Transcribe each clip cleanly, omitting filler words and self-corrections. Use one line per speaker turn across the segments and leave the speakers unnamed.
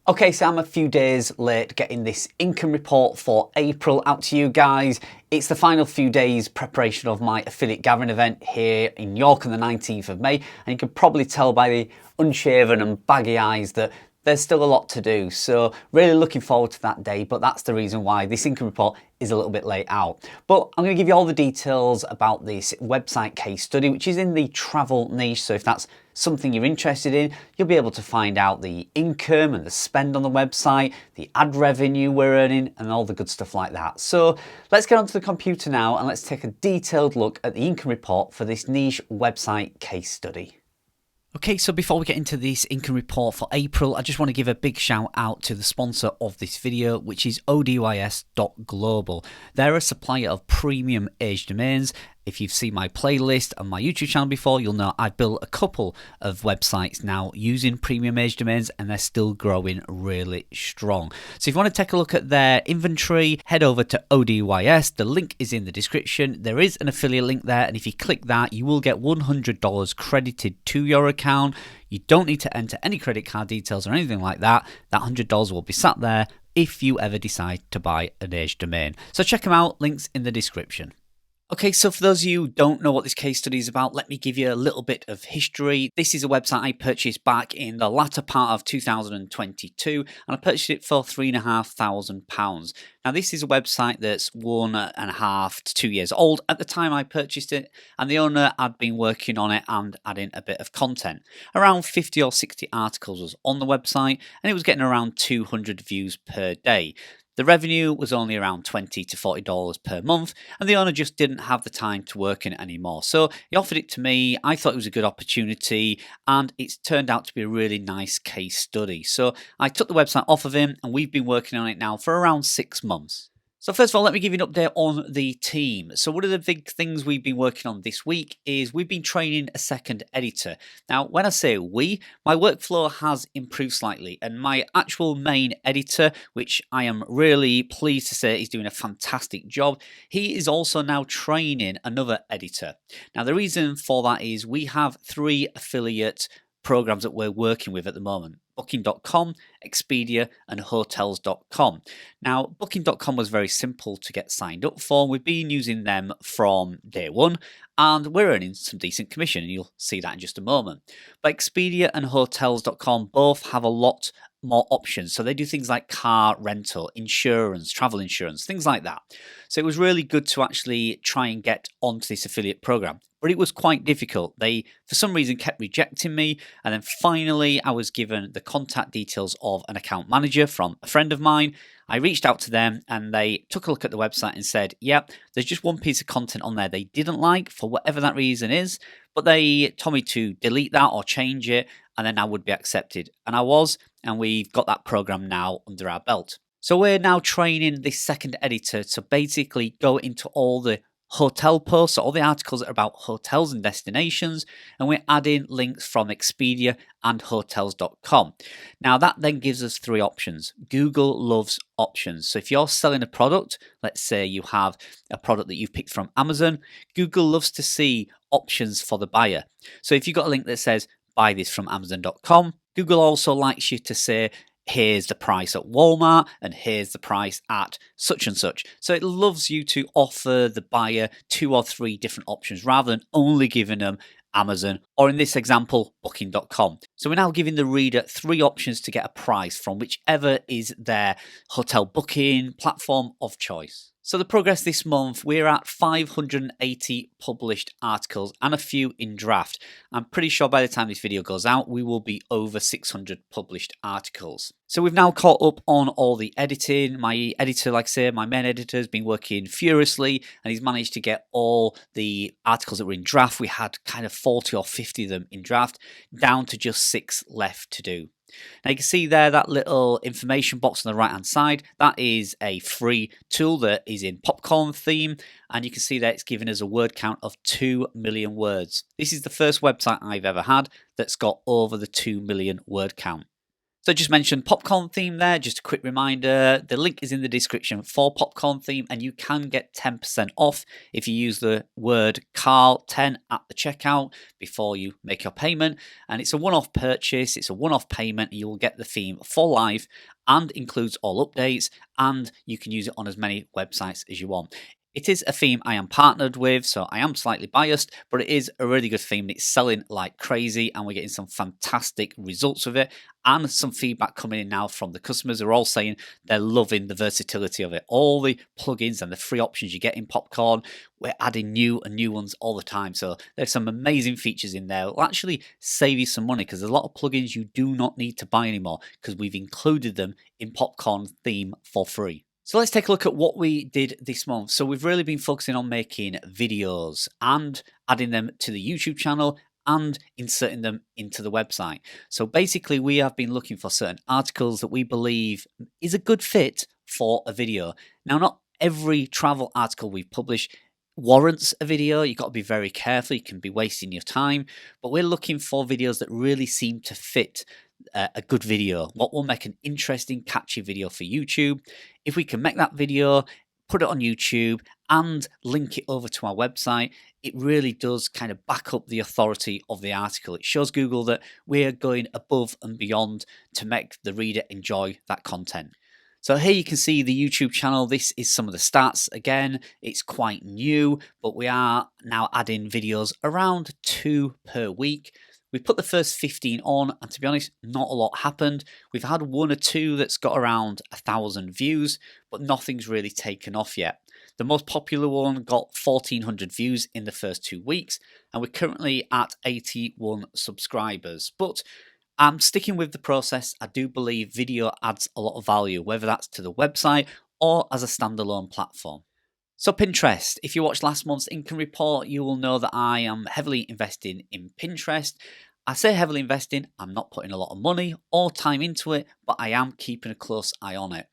Okay, so I'm a few days late getting this income report for April out to you guys. It's the final few days preparation of my affiliate gathering event here in York on the 19th of May. And you can probably tell by the unshaven and baggy eyes that there's still a lot to do. So really looking forward to that day, but that's the reason why this income report is a little bit late out. But I'm going to give you all the details about this website case study, which is in the travel niche. So if that's something you're interested in, you'll be able to find out the income and the spend on the website, the ad revenue we're earning, and all the good stuff like that. So let's get onto the computer now and let's take a detailed look at the income report for this niche website case study. Okay, so before we get into this income report for April, I just want to give a big shout out to the sponsor of this video, which is odys.global. They're a supplier of premium age domains. If you've seen my playlist on my YouTube channel before, you'll know I've built a couple of websites now using premium age domains, and they're still growing really strong. So if you want to take a look at their inventory, head over to ODYS. The link is in the description. There is an affiliate link there, and if you click that, you will get $100 credited to your account. You don't need to enter any credit card details or anything like that. That $100 will be sat there if you ever decide to buy an age domain. So check them out, links in the description. Okay, so for those of you who don't know what this case study is about, let me give you a little bit of history. This is a website I purchased back in the latter part of 2022, and I purchased it for £3,500. Now, this is a website that's 1.5 to 2 years old at the time I purchased it, and the owner had been working on it and adding a bit of content. Around 50 or 60 articles was on the website, and it was getting around 200 views per day. The revenue was only around $20 to $40 per month, and the owner just didn't have the time to work in it anymore. So he offered it to me. I thought it was a good opportunity, and it's turned out to be a really nice case study. So I took the website off of him, and we've been working on it now for around 6 months. So first of all, let me give you an update on the team. So one of the big things we've been working on this week is we've been training a second editor. Now, when I say we, my workflow has improved slightly, and my actual main editor, which I am really pleased to say is doing a fantastic job, he is also now training another editor. Now, the reason for that is we have 3 affiliate programs that we're working with at the moment: Booking.com, Expedia, and Hotels.com. Now, Booking.com was very simple to get signed up for. We've been using them from day one, and we're earning some decent commission, and you'll see that in just a moment. But Expedia and Hotels.com both have a lot more options. So they do things like car rental, insurance, travel insurance, things like that. So it was really good to actually try and get onto this affiliate program. But it was quite difficult. They, for some reason, kept rejecting me. And then finally, I was given the contact details of an account manager from a friend of mine. I reached out to them and they took a look at the website and said, yep, there's just one piece of content on there they didn't like for whatever that reason is. But they told me to delete that or change it, and then I would be accepted. And I was, and we've got that program now under our belt. So we're now training this second editor to basically go into all the hotel posts, all the articles that are about hotels and destinations, and we're adding links from Expedia and Hotels.com. Now that then gives us 3 options. Google loves options. So if you're selling a product, let's say you have a product that you've picked from Amazon, Google loves to see options for the buyer. So if you've got a link that says buy this from Amazon.com, Google also likes you to say, here's the price at Walmart and here's the price at such and such. So it loves you to offer the buyer 2 or 3 different options rather than only giving them Amazon, or in this example, Booking.com. So we're now giving the reader 3 options to get a price from whichever is their hotel booking platform of choice. So the progress this month, we're at 580 published articles and a few in draft. I'm pretty sure by the time this video goes out, we will be over 600 published articles. So we've now caught up on all the editing. My editor, like I say, my main editor has been working furiously, and he's managed to get all the articles that were in draft. We had kind of 40 or 50 of them in draft, down to just 6 left to do. Now you can see there that little information box on the right hand side. That is a free tool that is in Popcorn theme, and you can see that it's giving us a word count of 2 million words. This is the first website I've ever had that's got over the 2 million word count. So just mentioned Popcorn Theme there, just a quick reminder, the link is in the description for Popcorn Theme and you can get 10% off if you use the word Carl10 at the checkout before you make your payment. And it's a one-off purchase, it's a one-off payment, and you will get the theme for life and includes all updates, and you can use it on as many websites as you want. It is a theme I am partnered with, so I am slightly biased, but it is a really good theme. It's selling like crazy and we're getting some fantastic results with it, and some feedback coming in now from the customers who are all saying they're loving the versatility of it. All the plugins and the free options you get in Popcorn, we're adding new ones all the time. So there's some amazing features in there. It'll actually save you some money because there's a lot of plugins you do not need to buy anymore because we've included them in Popcorn Theme for free. So let's take a look at what we did this month. So we've really been focusing on making videos and adding them to the YouTube channel and inserting them into the website. So basically we have been looking for certain articles that we believe is a good fit for a video. Now, not every travel article we publish warrants a video. You've got to be very careful. You can be wasting your time, but we're looking for videos that really seem to fit a good video. What will make an interesting, catchy video for YouTube? If we can make that video, put it on YouTube, and link it over to our website, it really does kind of back up the authority of the article. It shows Google that we're going above and beyond to make the reader enjoy that content. So here you can see the YouTube channel. This is some of the stats. Again, it's quite new, but we are now adding videos around 2 per week. We put the first 15 on, and to be honest, not a lot happened. We've had 1 or 2 that's got around 1,000 views, but nothing's really taken off yet. The most popular one got 1,400 views in the first 2 weeks, and we're currently at 81 subscribers. But I'm sticking with the process. I do believe video adds a lot of value, whether that's to the website or as a standalone platform. So Pinterest, if you watched last month's income report, you will know that I am heavily investing in Pinterest. I say heavily investing, I'm not putting a lot of money or time into it, but I am keeping a close eye on it.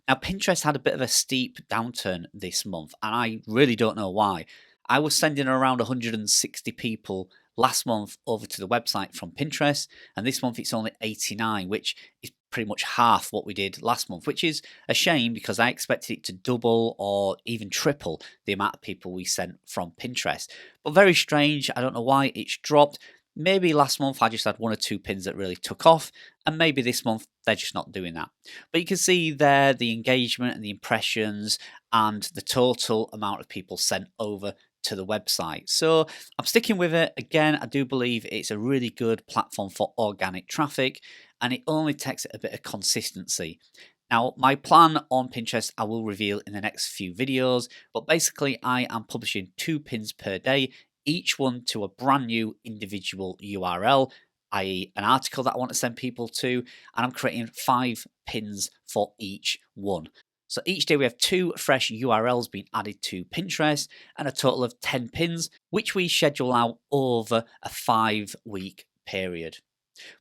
Now, Pinterest had a bit of a steep downturn this month, and I really don't know why. I was sending around 160 people last month over to the website from Pinterest, and this month it's only 89, which is pretty much half what we did last month, which is a shame because I expected it to double or even triple the amount of people we sent from Pinterest. But very strange, I don't know why it's dropped. Maybe last month I just had 1 or 2 pins that really took off, and maybe this month they're just not doing that. But you can see there the engagement and the impressions and the total amount of people sent over to the website. So I'm sticking with it. Again, I do believe it's a really good platform for organic traffic, and it only takes a bit of consistency. Now, my plan on Pinterest I will reveal in the next few videos, but basically I am publishing 2 pins per day, each one to a brand new individual URL, i.e. an article that I want to send people to, and I'm creating 5 pins for each one. So each day we have 2 fresh URLs being added to Pinterest and a total of 10 pins, which we schedule out over a 5-week period.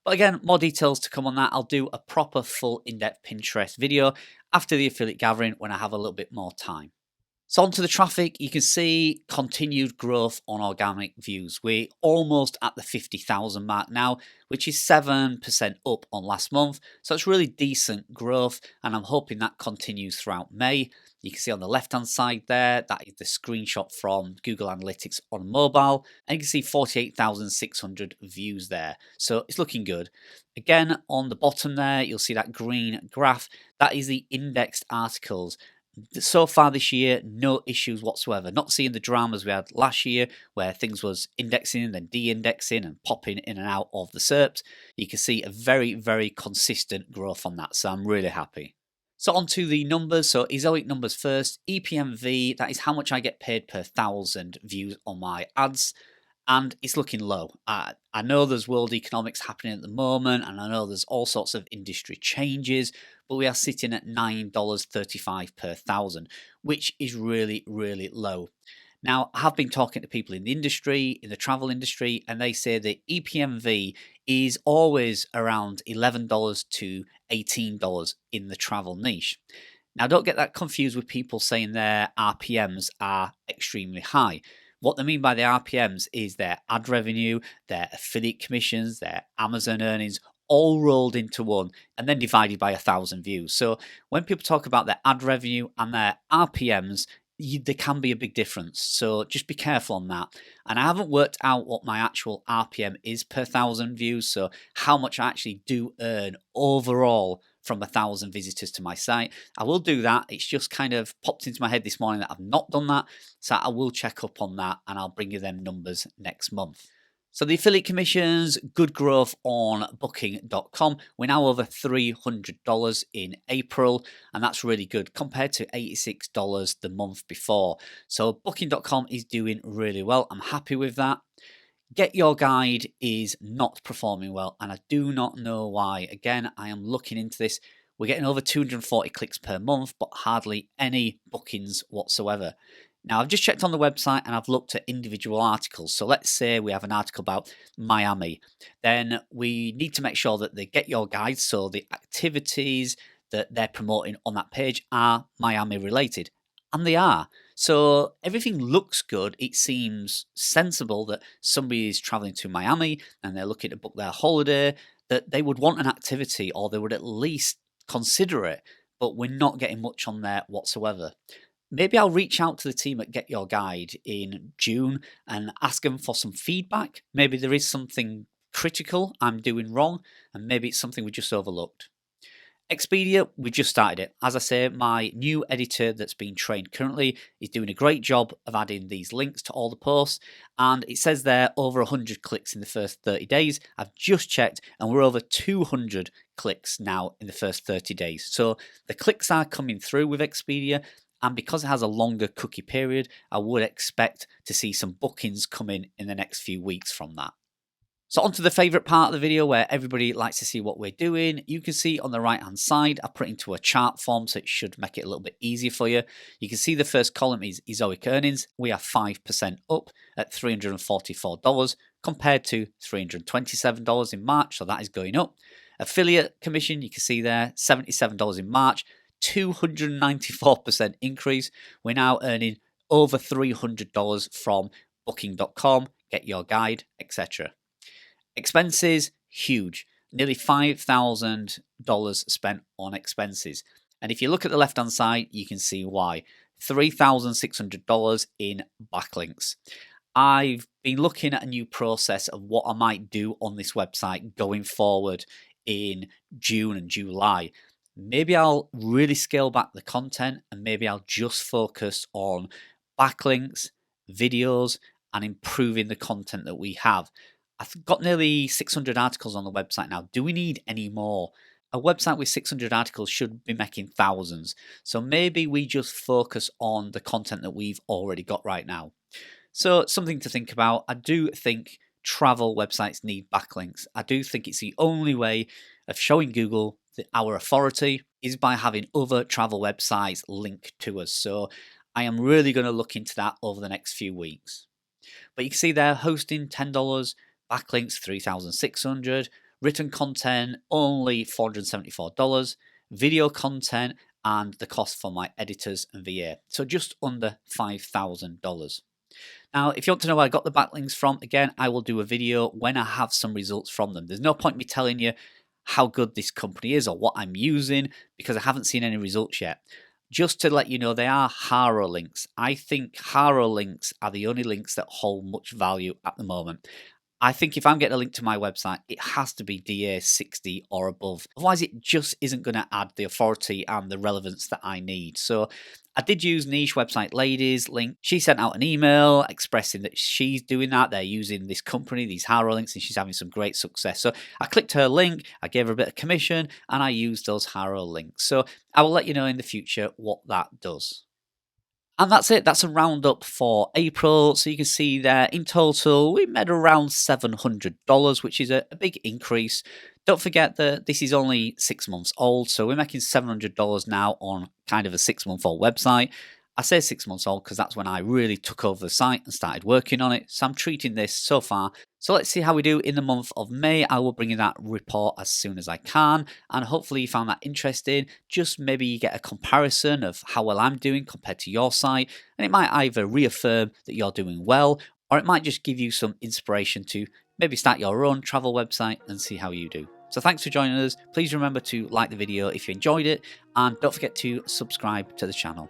But again, more details to come on that. I'll do a proper full in-depth Pinterest video after the affiliate gathering when I have a little bit more time. So onto the traffic, you can see continued growth on organic views. We're almost at the 50,000 mark now, which is 7% up on last month. So it's really decent growth, and I'm hoping that continues throughout May. You can see on the left-hand side there, that is the screenshot from Google Analytics on mobile, and you can see 48,600 views there. So it's looking good. Again, on the bottom there, you'll see that green graph. That is the indexed articles. So far this year, no issues whatsoever. Not seeing the dramas we had last year where things was indexing and then de-indexing and popping in and out of the SERPs. You can see a very, very consistent growth on that. So I'm really happy. So on to the numbers. So Ezoic numbers first. EPMV, that is how much I get paid per 1,000 views on my ads. And it's looking low. I know there's world economics happening at the moment, and I know there's all sorts of industry changes, but we are sitting at $9.35 per 1,000, which is really, really low. Now, I have been talking to people in the industry, in the travel industry, and they say that EPMV is always around $11 to $18 in the travel niche. Now, don't get that confused with people saying their RPMs are extremely high. What they mean by the RPMs is their ad revenue, their affiliate commissions, their Amazon earnings, all rolled into one and then divided by 1,000 views. So when people talk about their ad revenue and their RPMs, there can be a big difference. So just be careful on that. And I haven't worked out what my actual RPM is per 1,000 views. So how much I actually do earn overall from 1,000 visitors to my site. I will do that. It's just kind of popped into my head this morning that I've not done that. So I will check up on that and I'll bring you them numbers next month. So the affiliate commissions, good growth on Booking.com. We're now over $300 in April, and that's really good compared to $86 the month before. So Booking.com is doing really well. I'm happy with that. Get Your Guide is not performing well, and I do not know why. Again, I am looking into this. We're getting over 240 clicks per month, but hardly any bookings whatsoever. Now, I've just checked on the website and I've looked at individual articles. So let's say we have an article about Miami. Then we need to make sure that they Get Your Guide, so the activities that they're promoting on that page are Miami related. And they are. So everything looks good. It seems sensible that somebody is traveling to Miami and they're looking to book their holiday, that they would want an activity or they would at least consider it. But we're not getting much on there whatsoever. Maybe I'll reach out to the team at Get Your Guide in June and ask them for some feedback. Maybe there is something critical I'm doing wrong, and maybe it's something we just overlooked. Expedia, we just started it. As I say, my new editor that's being trained currently is doing a great job of adding these links to all the posts. And it says there over 100 clicks in the first 30 days. I've just checked and we're over 200 clicks now in the first 30 days. So the clicks are coming through with Expedia. And because it has a longer cookie period, I would expect to see some bookings come in the next few weeks from that. So on to the favourite part of the video where everybody likes to see what we're doing. You can see on the right hand side, I put it into a chart form, so it should make it a little bit easier for you. You can see the first column is Ezoic earnings. We are 5% up at $344 compared to $327 in March, so that is going up. Affiliate commission, you can see there, $77 in March, 294% increase. We're now earning over $300 from Booking.com, Get Your Guide, etc. Expenses, huge. Nearly $5,000 spent on expenses. And if you look at the left-hand side, you can see why. $3,600 in backlinks. I've been looking at a new process of what I might do on this website going forward in June and July. Maybe I'll really scale back the content and maybe I'll just focus on backlinks, videos, and improving the content that we have. I've got nearly 600 articles on the website now. Do we need any more? A website with 600 articles should be making thousands. So maybe we just focus on the content that we've already got right now. So something to think about. I do think travel websites need backlinks. I do think it's the only way of showing Google that our authority is by having other travel websites linked to us. So I am really going to look into that over the next few weeks. But you can see there, hosting $10, backlinks $3,600, written content only $474, video content and the cost for my editors and VA. So just under $5,000. Now, if you want to know where I got the backlinks from, again, I will do a video when I have some results from them. There's no point in me telling you how good this company is or what I'm using because I haven't seen any results yet. Just to let you know, they are Haro links. I think Haro links are the only links that hold much value at the moment. I think if I'm getting a link to my website, it has to be DA60 or above. Otherwise, it just isn't going to add the authority and the relevance that I need. So I did use Niche Website Ladies link. She sent out an email expressing that she's doing that. They're using this company, these Haro links, and she's having some great success. So I clicked her link, I gave her a bit of commission, and I used those Haro links. So I will let you know in the future what that does. And that's it. That's a roundup for April. So you can see there in total, we made around $700, which is a big increase. Don't forget that this is only 6 months old. So we're making $700 now on kind of a 6-month-old website. I say 6 months old because that's when I really took over the site and started working on it. So I'm treating this so far. So let's see how we do in the month of May. I will bring you that report as soon as I can. And hopefully you found that interesting. Just maybe you get a comparison of how well I'm doing compared to your site. And it might either reaffirm that you're doing well, or it might just give you some inspiration to maybe start your own travel website and see how you do. So thanks for joining us. Please remember to like the video if you enjoyed it, and don't forget to subscribe to the channel.